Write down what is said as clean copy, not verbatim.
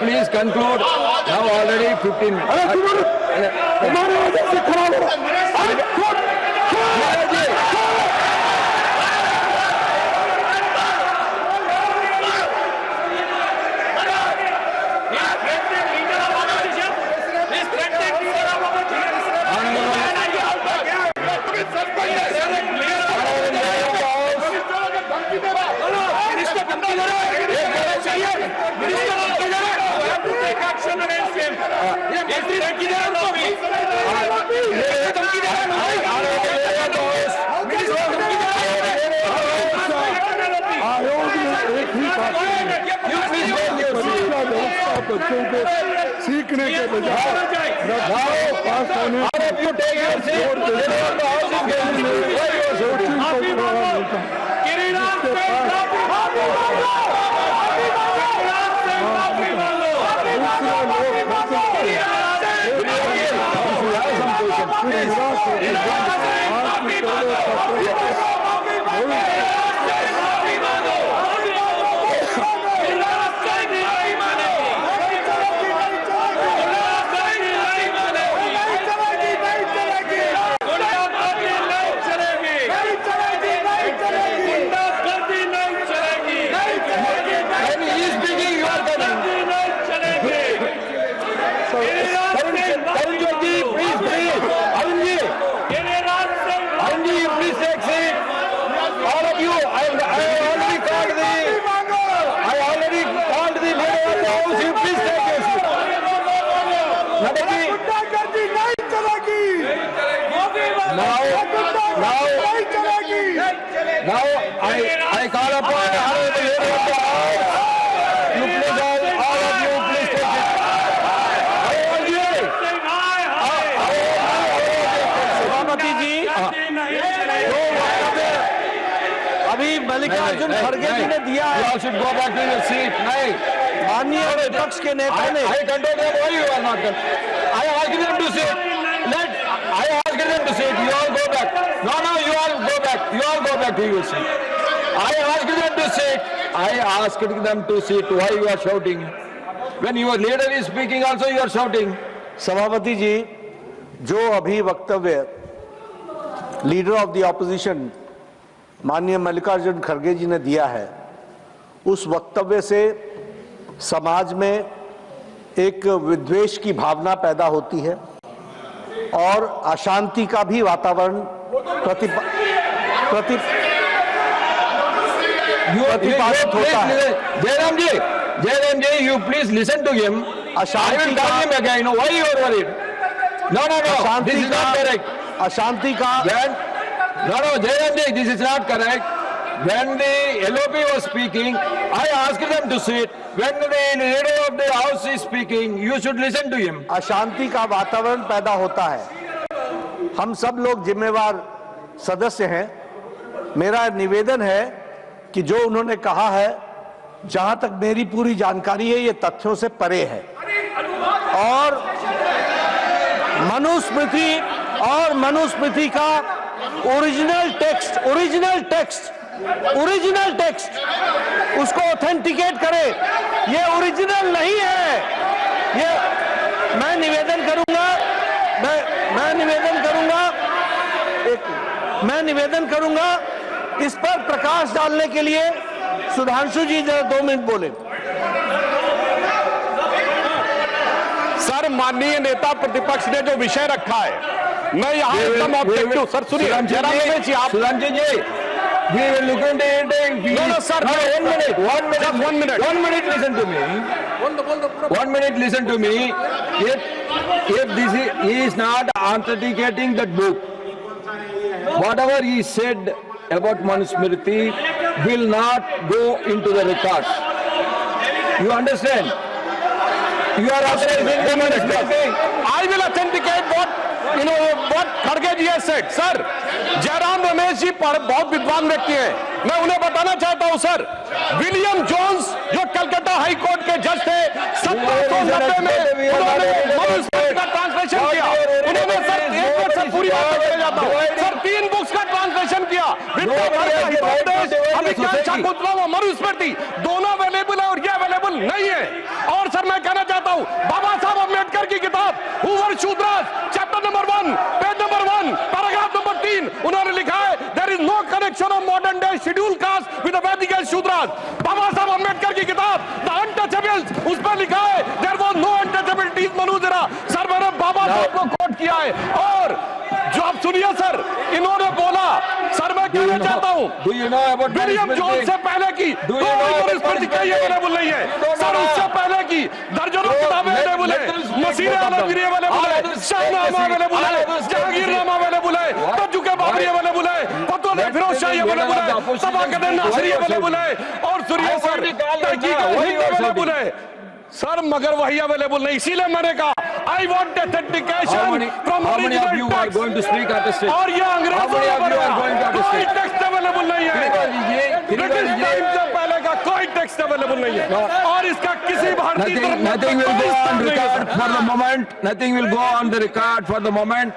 please conclude. Now already 15 minutes. तुम्हारे वजह से खराब हो बच्चों को सीखने के बजाय पास होने Now I call upon Honorable Leader of the House. You please all of you please take it. सभापति जी, अभी मल्लिकार्जुन खड़गे जी ने दिया है। You should go back to your seat. नहीं, माननीय विपक्ष के नेता ने I control them. Why you are not? I asked them to sit. I asked them to sit. You all go back. No, you all go back. You all go back to your seat. I asked them to sit. I asked them to sit. Why you are shouting? When your leader is speaking, also you are shouting. सभापति जी, जो अभी वक्तव्य leader of the opposition माननीय मल्लिकार्जुन खड़गे जी ने दिया है, उस वक्तव्य से समाज में एक विद्वेष की भावना पैदा होती है और अशांति का भी वातावरण प्रतिपादित होता है। जयराम जी, you please listen to him. I will tell him again. Why you are worried? No. This is not correct. अशांति का No, Jayram ji, this is not correct. When the LOP was speaking, I asked them to sit. When the leader of the house is speaking, you should listen to him. अशांति का वातावरण पैदा होता है। हम सब लोग जिम्मेवार सदस्य हैं। मेरा निवेदन है कि जो उन्होंने कहा है, जहां तक मेरी पूरी जानकारी है, ये तथ्यों से परे है और मनुस्मृति का ओरिजिनल टेक्स्ट उसको ऑथेंटिकेट करे। ये ओरिजिनल नहीं है। ये मैं निवेदन करूंगा इस पर प्रकाश डालने के लिए सुधांशु जी जरा 2 मिनट बोले। सर, माननीय नेता प्रतिपक्ष ने जो विषय रखा है, मैं यहाँ एकदम ऑब्जेक्टिव। सर सुनिए, सुधांशु जी, we will look into it. No, sir. 1 minute. 1 minute. Listen to me. 1 minute. Listen to me. If he is not authenticating that book, whatever he said about Manusmriti will not go into the records. You understand? You are authorizing the Manusmriti. I will authenticate what खड़गे ji has said. Sir, Jairam Ramesh ji बहुत विद्वान व्यक्ति हैं। मैं उन्हें बताना चाहता हूं सर, विलियम जोन्स जो कलकत्ता हाई कोर्ट के जज थे, 1790 में उन्होंने मनुस्मृति का ट्रांसलेशन किया। उन्होंने सर एक मिनट से पूरी बात बताया जाता हूं। सर 3 बुक्स का ट्रांसलेशन किया। मनुस्मृति दोनों अवेलेबल है और ये अवेलेबल नहीं है। और सर मैं कहना हूं, बाबा साहब अम्बेडकर की किताब who were Shudras, chapter number 1, page number 1, paragraph number 3, उन्होंने लिखा है there is no connection of modern day scheduled caste with the Vedic age Shudras. Baba Saheb Ambedkar की किताब द अनटचेबल्स, उस पर लिखा है there was no untouchability in मनुजरा। सर मैंने बाबा साहब को कोट किया है। और जो आप सुनिए सर, इन्होंने बोला, सर मैं कहना चाहता हूं, Do you know about William Marisburg Jones thing? से पहले की Do you know about available नहीं है सर, उससे पहले की दर्जनों किताबें अवेलेबल है, मसीह अवेलेबल है, शाहनामा अवेलेबल है, जहांगीरनामा अवेलेबल है, तज्जु के बाबरी अवेलेबल है, फतवा फिरोज शाही अवेलेबल है, तबाकत नासिरी अवेलेबल है, और सुनिए सर तहकीक अवेलेबल है सर, मगर वही अवेलेबल नहीं। इसीलिए मैंने कहा I want authentication from How many of you original are going to speak at the stage? और ये How अंग्रेजों many ने of you are बनाया, going to at the कोई stage? टेक्स्ट अवेलेबल नहीं है, ब्रिटिश टाइम से पहले का कोई टेक्स्ट अवेलेबल नहीं है, और इसका किसी भारतीय Nothing will go on record for the moment. Nothing will go on the record for the moment.